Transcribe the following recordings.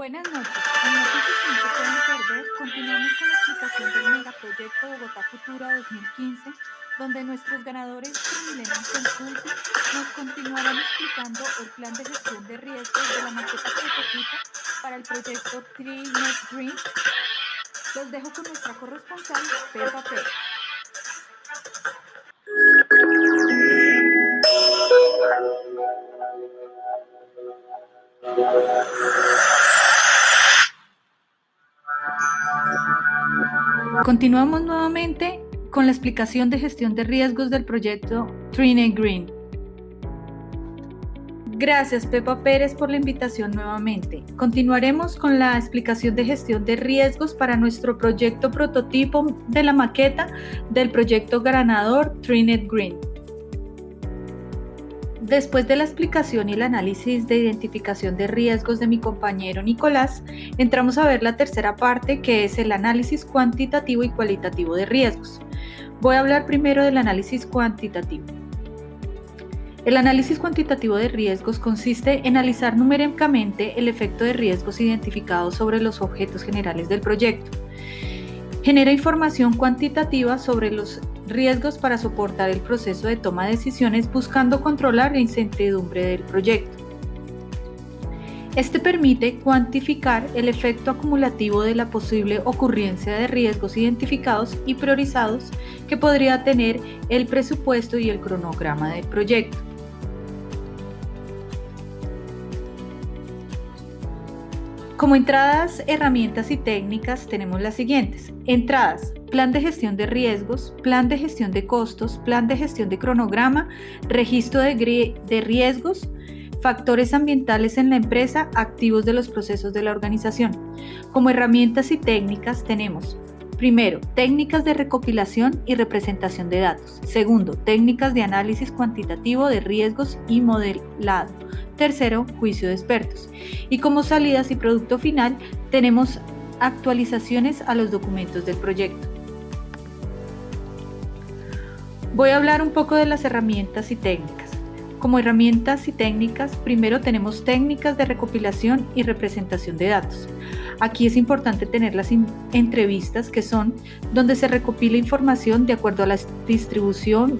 Buenas noches. En Noticias que no se pueden perder, continuamos con la explicación del megaproyecto Bogotá Futura 2015, donde nuestros ganadores del Millennium Consulting nos continuarán explicando el plan de gestión de riesgos de la maqueta prototipo para el proyecto TreeNet Green. Los dejo con nuestra corresponsal, Pepa Pérez. Continuamos nuevamente con la explicación de gestión de riesgos del proyecto TreeNet Green. Gracias, Pepa Pérez, por la invitación nuevamente. Continuaremos con la explicación de gestión de riesgos para nuestro proyecto prototipo de la maqueta del proyecto ganador TreeNet Green. Después de la explicación y el análisis de identificación de riesgos de mi compañero Nicolás, entramos a ver la tercera parte, que es el análisis cuantitativo y cualitativo de riesgos. Voy a hablar primero del análisis cuantitativo. El análisis cuantitativo de riesgos consiste en analizar numéricamente el efecto de riesgos identificados sobre los objetos generales del proyecto. Genera información cuantitativa sobre los riesgos para soportar el proceso de toma de decisiones, buscando controlar la incertidumbre del proyecto. Este permite cuantificar el efecto acumulativo de la posible ocurrencia de riesgos identificados y priorizados que podría tener el presupuesto y el cronograma del proyecto. Como entradas, herramientas y técnicas tenemos las siguientes. Entradas: plan de gestión de riesgos, plan de gestión de costos, plan de gestión de cronograma, registro de riesgos, factores ambientales en la empresa, activos de los procesos de la organización. Como herramientas y técnicas tenemos: primero, técnicas de recopilación y representación de datos. Segundo, técnicas de análisis cuantitativo de riesgos y modelado. Tercero, juicio de expertos. Y como salidas y producto final tenemos actualizaciones a los documentos del proyecto. Voy a hablar un poco de las herramientas y técnicas. Como herramientas y técnicas, primero tenemos técnicas de recopilación y representación de datos. Aquí es importante tener las entrevistas, que son donde se recopila información de acuerdo a la distribución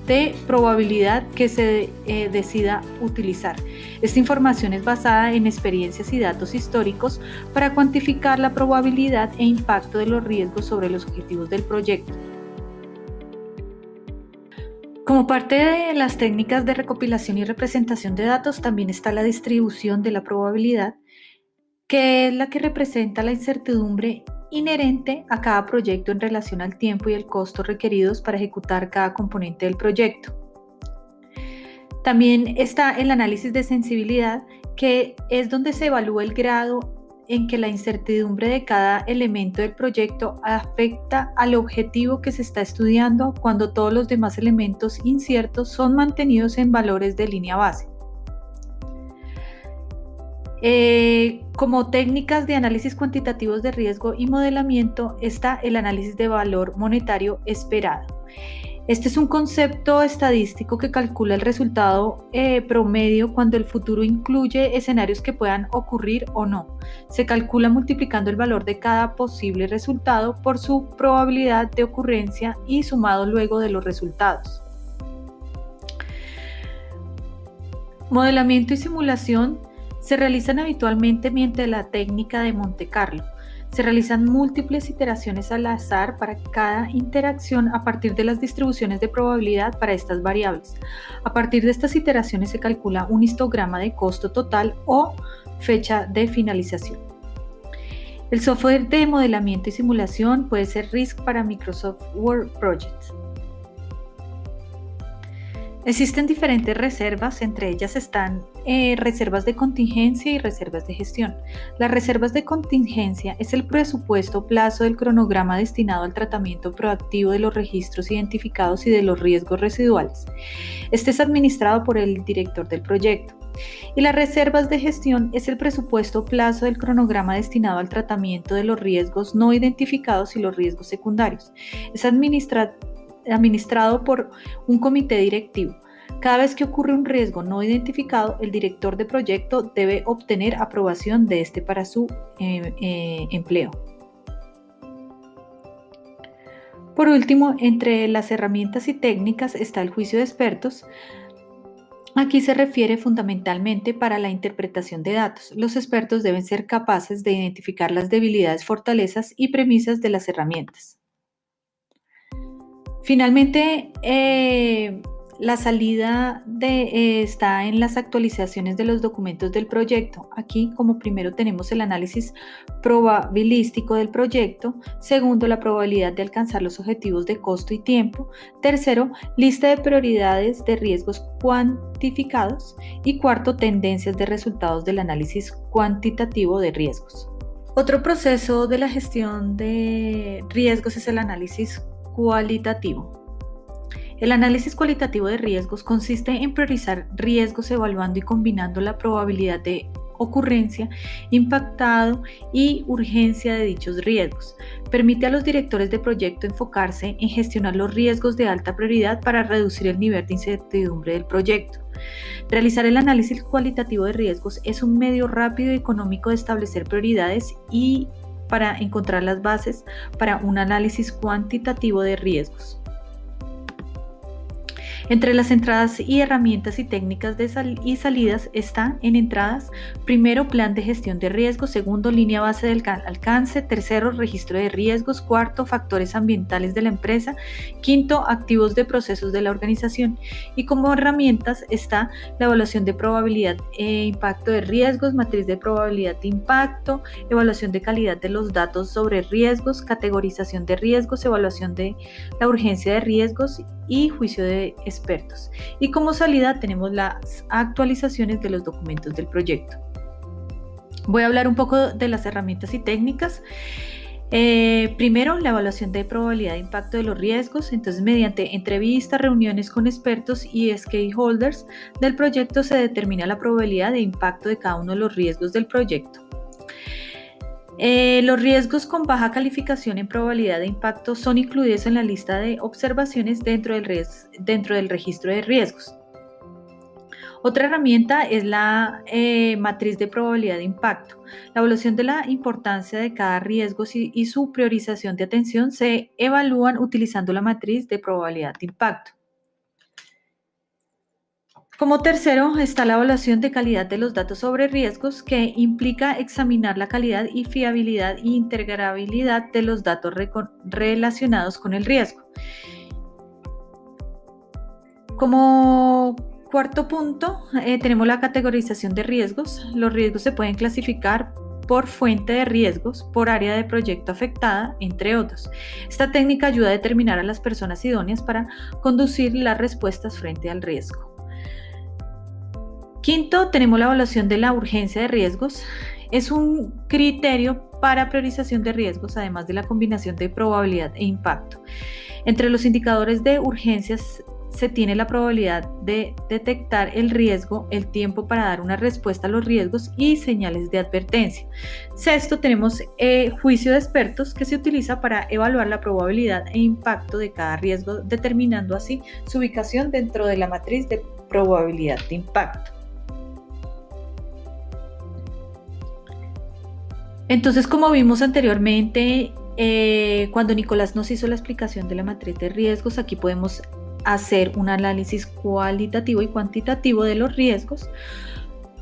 de probabilidad que se decida utilizar. Esta información es basada en experiencias y datos históricos para cuantificar la probabilidad e impacto de los riesgos sobre los objetivos del proyecto. Como parte de las técnicas de recopilación y representación de datos, también está la distribución de la probabilidad, que es la que representa la incertidumbre inherente a cada proyecto en relación al tiempo y el costo requeridos para ejecutar cada componente del proyecto. También está el análisis de sensibilidad, que es donde se evalúa el grado en que la incertidumbre de cada elemento del proyecto afecta al objetivo que se está estudiando, cuando todos los demás elementos inciertos son mantenidos en valores de línea base. Como técnicas de análisis cuantitativos de riesgo y modelamiento está el análisis de valor monetario esperado. Este es un concepto estadístico que calcula el resultado promedio cuando el futuro incluye escenarios que puedan ocurrir o no. Se calcula multiplicando el valor de cada posible resultado por su probabilidad de ocurrencia y sumado luego de los resultados. Modelamiento y simulación se realizan habitualmente mediante la técnica de Monte Carlo. Se realizan múltiples iteraciones al azar para cada interacción a partir de las distribuciones de probabilidad para estas variables. A partir de estas iteraciones se calcula un histograma de costo total o fecha de finalización. El software de modelamiento y simulación puede ser RISC para Microsoft Word Project. Existen diferentes reservas, entre ellas están reservas de contingencia y reservas de gestión. Las reservas de contingencia es el presupuesto plazo del cronograma destinado al tratamiento proactivo de los registros identificados y de los riesgos residuales. Este es administrado por el director del proyecto. Y las reservas de gestión es el presupuesto plazo del cronograma destinado al tratamiento de los riesgos no identificados y los riesgos secundarios. Es administrado por un comité directivo. Cada vez que ocurre un riesgo no identificado, el director de proyecto debe obtener aprobación de este para su empleo. Por último, entre las herramientas y técnicas está el juicio de expertos. Aquí se refiere fundamentalmente para la interpretación de datos. Los expertos deben ser capaces de identificar las debilidades, fortalezas y premisas de las herramientas. Finalmente, la salida está en las actualizaciones de los documentos del proyecto. Aquí, como primero, tenemos el análisis probabilístico del proyecto. Segundo, la probabilidad de alcanzar los objetivos de costo y tiempo. Tercero, lista de prioridades de riesgos cuantificados. Y cuarto, tendencias de resultados del análisis cuantitativo de riesgos. Otro proceso de la gestión de riesgos es el análisis cualitativo. El análisis cualitativo de riesgos consiste en priorizar riesgos evaluando y combinando la probabilidad de ocurrencia, impactado y urgencia de dichos riesgos. Permite a los directores de proyecto enfocarse en gestionar los riesgos de alta prioridad para reducir el nivel de incertidumbre del proyecto. Realizar el análisis cualitativo de riesgos es un medio rápido y económico de establecer prioridades y para encontrar las bases para un análisis cuantitativo de riesgos. Entre las entradas y herramientas y técnicas y salidas está en entradas, primero, plan de gestión de riesgos, segundo, línea base del alcance, tercero, registro de riesgos, cuarto, factores ambientales de la empresa, quinto, activos de procesos de la organización. Y como herramientas está la evaluación de probabilidad e impacto de riesgos, matriz de probabilidad de impacto, evaluación de calidad de los datos sobre riesgos, categorización de riesgos, evaluación de la urgencia de riesgos y juicio de expertos. Y como salida tenemos las actualizaciones de los documentos del proyecto. Voy a hablar un poco de las herramientas y técnicas. Primero, la evaluación de probabilidad de impacto de los riesgos. Entonces, mediante entrevistas, reuniones con expertos y stakeholders del proyecto se determina la probabilidad de impacto de cada uno de los riesgos del proyecto. Los riesgos con baja calificación en probabilidad de impacto son incluidos en la lista de observaciones dentro del registro de riesgos. Otra herramienta es la matriz de probabilidad de impacto. La evaluación de la importancia de cada riesgo y su priorización de atención se evalúan utilizando la matriz de probabilidad de impacto. Como tercero está la evaluación de calidad de los datos sobre riesgos, que implica examinar la calidad y fiabilidad e integrabilidad de los datos relacionados con el riesgo. Como cuarto punto, tenemos la categorización de riesgos. Los riesgos se pueden clasificar por fuente de riesgos, por área de proyecto afectada, entre otros. Esta técnica ayuda a determinar a las personas idóneas para conducir las respuestas frente al riesgo. Quinto, tenemos la evaluación de la urgencia de riesgos. Es un criterio para priorización de riesgos, además de la combinación de probabilidad e impacto. Entre los indicadores de urgencias se tiene la probabilidad de detectar el riesgo, el tiempo para dar una respuesta a los riesgos y señales de advertencia. Sexto, tenemos juicio de expertos, que se utiliza para evaluar la probabilidad e impacto de cada riesgo, determinando así su ubicación dentro de la matriz de probabilidad de impacto. Entonces, como vimos anteriormente, cuando Nicolás nos hizo la explicación de la matriz de riesgos, aquí podemos hacer un análisis cualitativo y cuantitativo de los riesgos,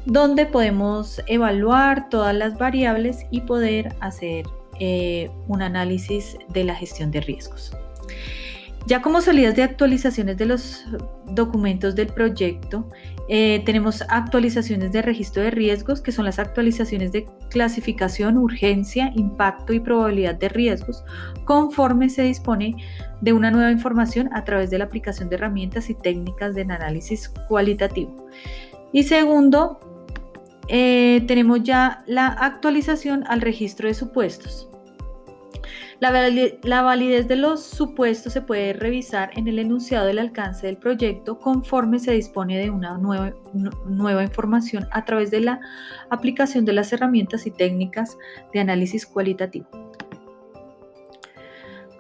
donde podemos evaluar todas las variables y poder hacer un análisis de la gestión de riesgos. Ya como salidas de actualizaciones de los documentos del proyecto, tenemos actualizaciones de registro de riesgos, que son las actualizaciones de clasificación, urgencia, impacto y probabilidad de riesgos, conforme se dispone de una nueva información a través de la aplicación de herramientas y técnicas de análisis cualitativo. Y segundo, tenemos ya la actualización al registro de supuestos. La validez de los supuestos se puede revisar en el enunciado del alcance del proyecto conforme se dispone de una nueva información a través de la aplicación de las herramientas y técnicas de análisis cualitativo.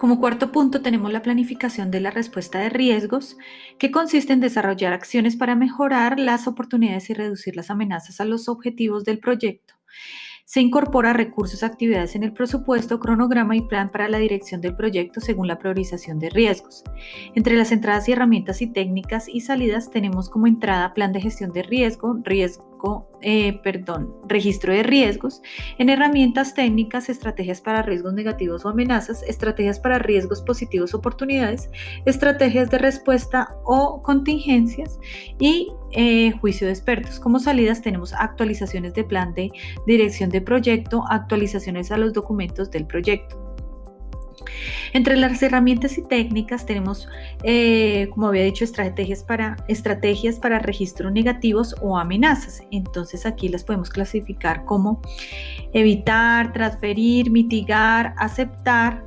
Como cuarto punto tenemos la planificación de la respuesta de riesgos, que consiste en desarrollar acciones para mejorar las oportunidades y reducir las amenazas a los objetivos del proyecto. Se incorpora recursos, actividades en el presupuesto, cronograma y plan para la dirección del proyecto según la priorización de riesgos. Entre las entradas y herramientas y técnicas y salidas tenemos como entrada plan de gestión de registro de riesgos. En herramientas técnicas, estrategias para riesgos negativos o amenazas, estrategias para riesgos positivos, oportunidades, estrategias de respuesta o contingencias y juicio de expertos. Como salidas tenemos actualizaciones de plan de dirección de proyecto, actualizaciones a los documentos del proyecto. Entre las herramientas y técnicas tenemos, como había dicho, estrategias para registros negativos o amenazas. Entonces aquí las podemos clasificar como evitar, transferir, mitigar, aceptar.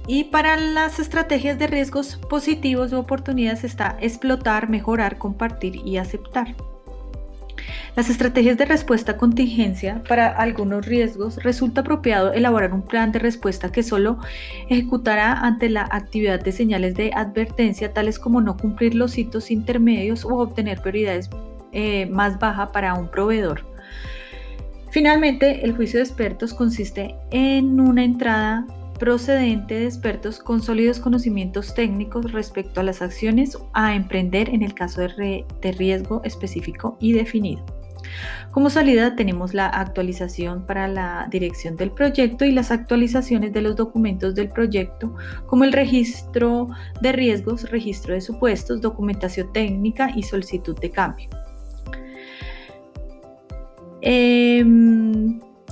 Y para las estrategias de riesgos positivos o oportunidades está explotar, mejorar, compartir y aceptar. Las estrategias de respuesta a contingencia para algunos riesgos resulta apropiado elaborar un plan de respuesta que solo ejecutará ante la actividad de señales de advertencia, tales como no cumplir los hitos intermedios o obtener prioridades más baja para un proveedor. Finalmente, el juicio de expertos consiste en una entrada procedente de expertos con sólidos conocimientos técnicos respecto a las acciones a emprender en el caso de riesgo específico y definido. Como salida tenemos la actualización para la dirección del proyecto y las actualizaciones de los documentos del proyecto, como el registro de riesgos, registro de supuestos, documentación técnica y solicitud de cambio.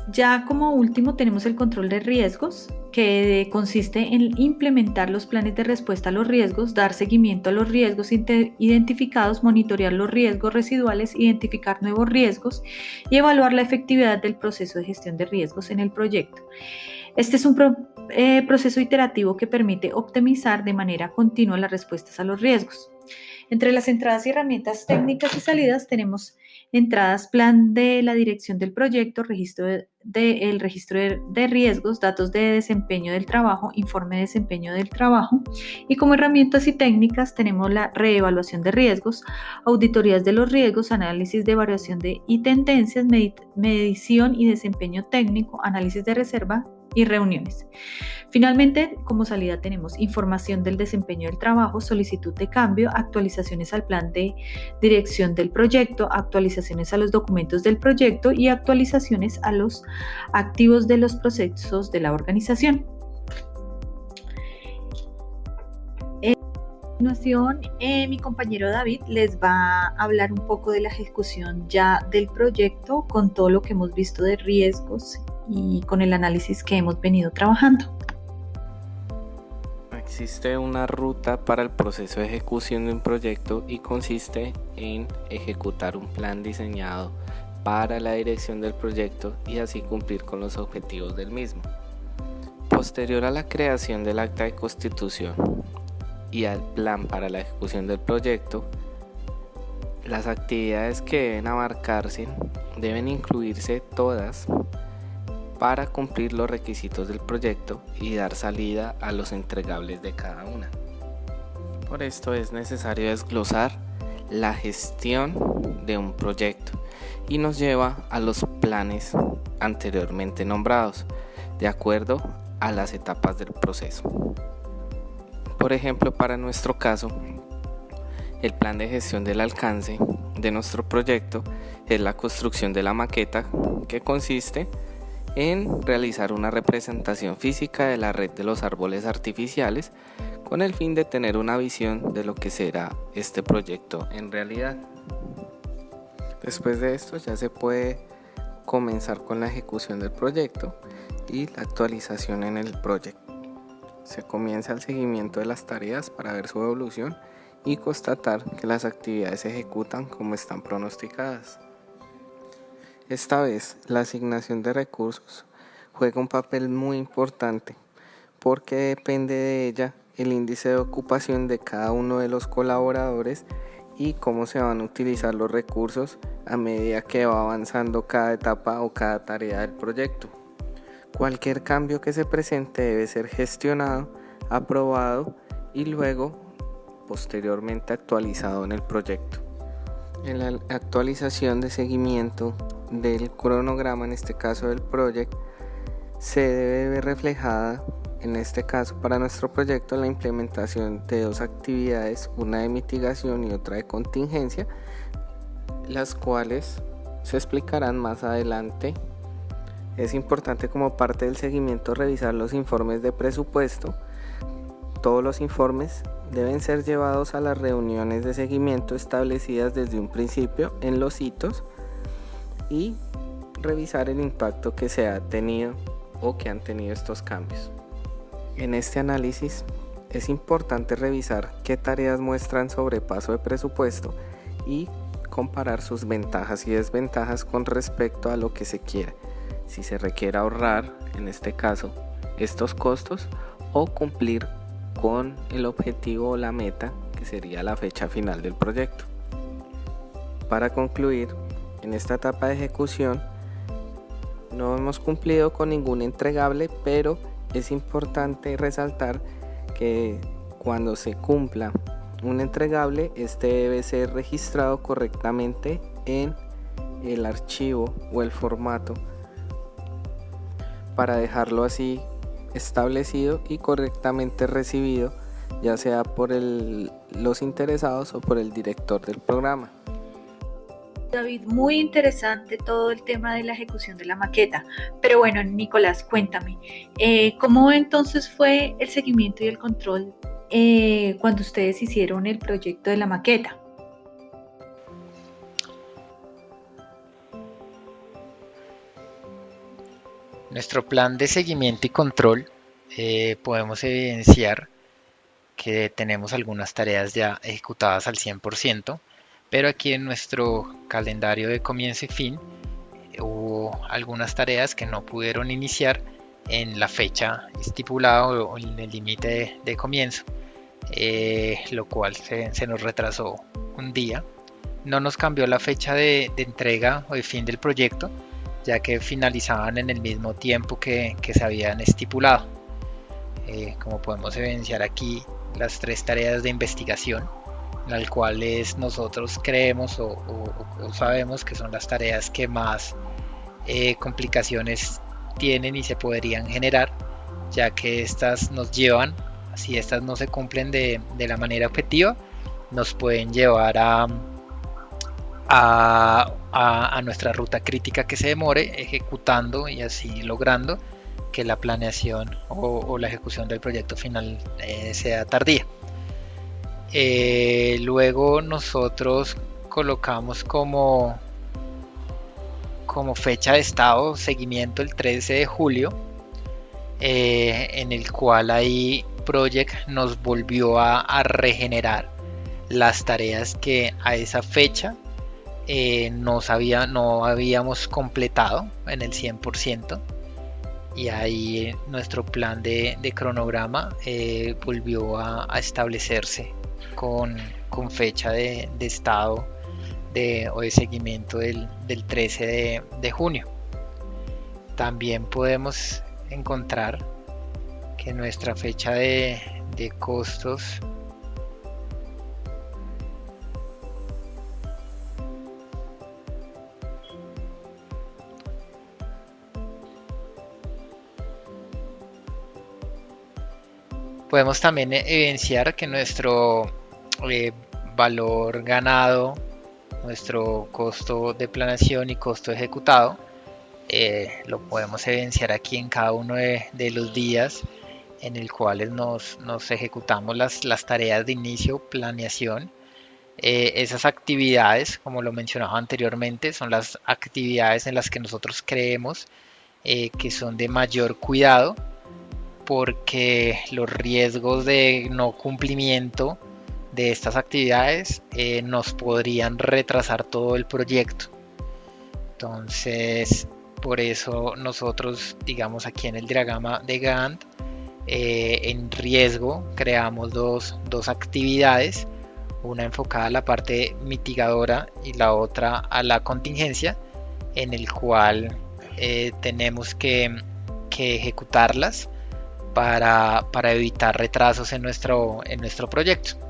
Ya como último tenemos el control de riesgos, que consiste en implementar los planes de respuesta a los riesgos, dar seguimiento a los riesgos identificados, monitorear los riesgos residuales, identificar nuevos riesgos y evaluar la efectividad del proceso de gestión de riesgos en el proyecto. Este es un proceso iterativo que permite optimizar de manera continua las respuestas a los riesgos. Entre las entradas y herramientas técnicas y salidas tenemos entradas, plan de la dirección del proyecto, registro de riesgos, datos de desempeño del trabajo, informe de desempeño del trabajo. Y como herramientas y técnicas tenemos la reevaluación de riesgos, auditorías de los riesgos, análisis de variación y tendencias, medición y desempeño técnico, análisis de reserva y reuniones. Finalmente, como salida tenemos información del desempeño del trabajo, solicitud de cambio, actualizaciones al plan de dirección del proyecto, actualizaciones a los documentos del proyecto y actualizaciones a los activos de los procesos de la organización. A continuación, mi compañero David les va a hablar un poco de la ejecución ya del proyecto con todo lo que hemos visto de riesgos y con el análisis que hemos venido trabajando. Existe una ruta para el proceso de ejecución de un proyecto y consiste en ejecutar un plan diseñado para la dirección del proyecto y así cumplir con los objetivos del mismo. Posterior a la creación del acta de constitución y al plan para la ejecución del proyecto, las actividades que deben abarcarse deben incluirse todas para cumplir los requisitos del proyecto y dar salida a los entregables de cada una. Por esto es necesario desglosar la gestión de un proyecto y nos lleva a los planes anteriormente nombrados, de acuerdo a las etapas del proceso. Por ejemplo, para nuestro caso, el plan de gestión del alcance de nuestro proyecto es la construcción de la maqueta, que consiste en realizar una representación física de la red de los árboles artificiales con el fin de tener una visión de lo que será este proyecto en realidad. Después de esto ya se puede comenzar con la ejecución del proyecto y la actualización en el proyecto. Se comienza el seguimiento de las tareas para ver su evolución y constatar que las actividades se ejecutan como están pronosticadas. Esta vez, la asignación de recursos juega un papel muy importante porque depende de ella el índice de ocupación de cada uno de los colaboradores y cómo se van a utilizar los recursos a medida que va avanzando cada etapa o cada tarea del proyecto. Cualquier cambio que se presente debe ser gestionado, aprobado y luego posteriormente actualizado en el proyecto. En la actualización de seguimiento del cronograma, en este caso del proyecto, se debe ver reflejada, en este caso para nuestro proyecto, la implementación de dos actividades, una de mitigación y otra de contingencia, las cuales se explicarán más adelante. Es importante, como parte del seguimiento, revisar los informes de presupuesto. Todos los informes deben ser llevados a las reuniones de seguimiento establecidas desde un principio en los hitos y revisar el impacto que se ha tenido o que han tenido estos cambios. En este análisis es importante revisar qué tareas muestran sobrepaso de presupuesto y comparar sus ventajas y desventajas con respecto a lo que se quiere. Si se requiere ahorrar, en este caso, estos costos o cumplir con el objetivo o la meta, que sería la fecha final del proyecto. Para concluir, en esta etapa de ejecución no hemos cumplido con ningún entregable, pero es importante resaltar que cuando se cumpla un entregable, este debe ser registrado correctamente en el archivo o el formato para dejarlo así establecido y correctamente recibido, ya sea por los interesados o por el director del programa. David, muy interesante todo el tema de la ejecución de la maqueta. Pero bueno, Nicolás, cuéntame, ¿cómo entonces fue el seguimiento y el control cuando ustedes hicieron el proyecto de la maqueta? Nuestro plan de seguimiento y control, podemos evidenciar que tenemos algunas tareas ya ejecutadas al 100%, pero aquí en nuestro calendario de comienzo y fin hubo algunas tareas que no pudieron iniciar en la fecha estipulada o en el límite de comienzo, lo cual se nos retrasó un día. No nos cambió la fecha de entrega o de fin del proyecto, ya que finalizaban en el mismo tiempo que se habían estipulado. Como podemos evidenciar aquí, las 3 tareas de investigación, las cuales nosotros creemos o sabemos que son las tareas que más complicaciones tienen y se podrían generar, ya que estas nos llevan, si estas no se cumplen de la manera objetiva, nos pueden llevar a nuestra ruta crítica que se demore ejecutando y así logrando que la planeación o la ejecución del proyecto final sea tardía. Luego nosotros colocamos como fecha de estado seguimiento el 13 de julio, en el cual ahí Project nos volvió a regenerar las tareas que a esa fecha no habíamos completado en el 100%, y ahí nuestro plan de cronograma volvió a establecerse con fecha de estado o de seguimiento del 13 de junio. También podemos encontrar que nuestra fecha de costos podemos también evidenciar que nuestro valor ganado, nuestro costo de planeación y costo ejecutado, lo podemos evidenciar aquí en cada uno de los días en el cuales nos ejecutamos las tareas de inicio, planeación. Esas actividades, como lo mencionaba anteriormente, son las actividades en las que nosotros creemos que son de mayor cuidado, porque los riesgos de no cumplimiento de estas actividades nos podrían retrasar todo el proyecto. Entonces, por eso nosotros, digamos, aquí en el diagrama de Gantt, en riesgo creamos dos actividades, una enfocada a la parte mitigadora y la otra a la contingencia, en el cual tenemos que que ejecutarlas para evitar retrasos en nuestro proyecto.